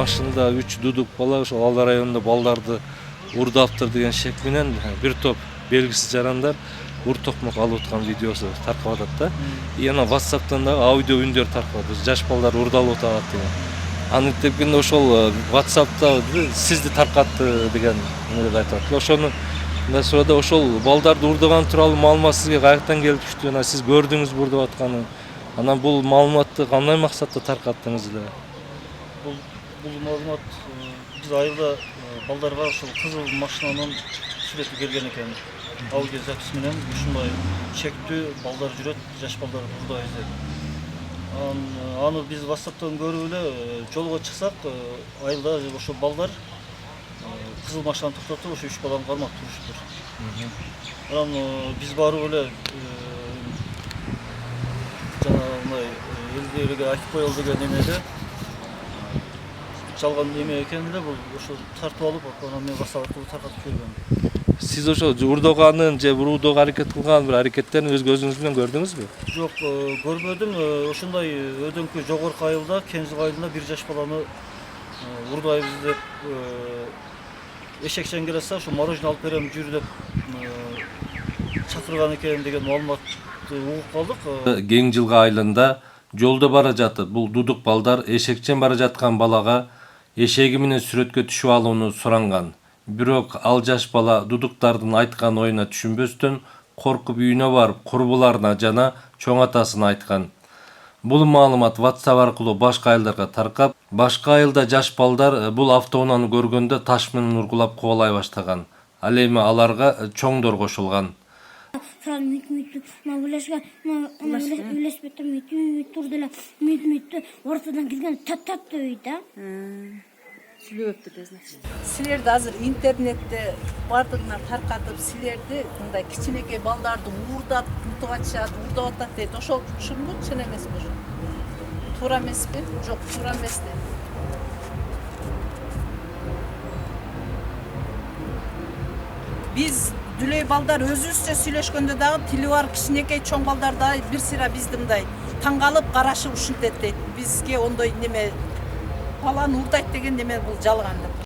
башында 3 дудук бала ошо Алар районунда балдарды урдаптыр деген шек менен бир топ белгисиз жарандар ур токмок алып аткан видеосу таркап атат да. И ана WhatsApp'тан да аудио үндөр таркап атат. Жаш балдар урдалып атат деген. Аны тепкенде ошол WhatsApp'та сизди таркатты деген эмелерди айтып атат. Ошону мында сурада ошол балдарды урдаган тууралуу маалымат сизге каяктан келип түштү? Жана сиз көрдүңүзбү урдап атканын? Анан бул маалыматты кандай максатта таркаттыңыз эле? Бул маалымат биз айылда балдарга ошол кызыл машинанын сүрөтү келген экен. Аудио запись менен ушундай чектүү балдар жүрөт, жаш балдарды урдайбыз деп. Аны биз WhatsApp'тан көрүп эле жолго чыксак, айылда ошол балдар кызыл машинаны токтотуп, ошо 3 баланы кармап туруштур. Анан биз барып эле жанагындай элдерге айтып коелу деген эмеде жалган эме экен эле, бул ошо тартып алып, анан мен WhatsApp аркылуу таркатып жиберген. Сиз ошо урдаганын же урдоого аракет кылган бир аракеттерин өз көзүңүз менен көрдүңүзбү? Жок, көрбөдүм. Ошондой өдөңкү жогорку айылда, Кемзик айылында бир жаш баланы урдайбыз деп эшекчен келатса, ошо мороженое алып берем жүр деп чакырган экен деген маалыматты угуп калдык. Кең жылга айылында жолдо бара жатып, бул дудук балдар эшекчен бара жаткан балага эшеги менен сүрөткө түшүп алууну суранган. Бирок ал жаш бала дудуктардын айткан оюна түшүнбөстөн коркуп үйүнө барып курбуларына жана чоң атасына айткан. Бул маалымат WhatsApp аркылуу башка айылдарга таркап, башка айылда жаш балдар бул автоунааны көргөндө таш менен ургулап кубалай баштаган. Ал эми аларга чоңдор кошулган. Ортадан келген тат дейді. Сүйлөптүр, значит. Силерди азыр интернетте бардыгына таркатып, силерди мындай кичинекей балдарды урдап атышат, урдап атат дейт. Ошол чынбы, чын эмеспи ошо? Туура эмеспи? Жок, туура эмес дейт. Биз дүлөй балдар өзүбүзчө сүйлөшкөндө дагы тили бар кичинекей чоң балдар да бир сыйра бизди мындай таң калып карашып ушинтет дейт. Бизге ондой неме баланы урдайт деген неме бул жалган деп.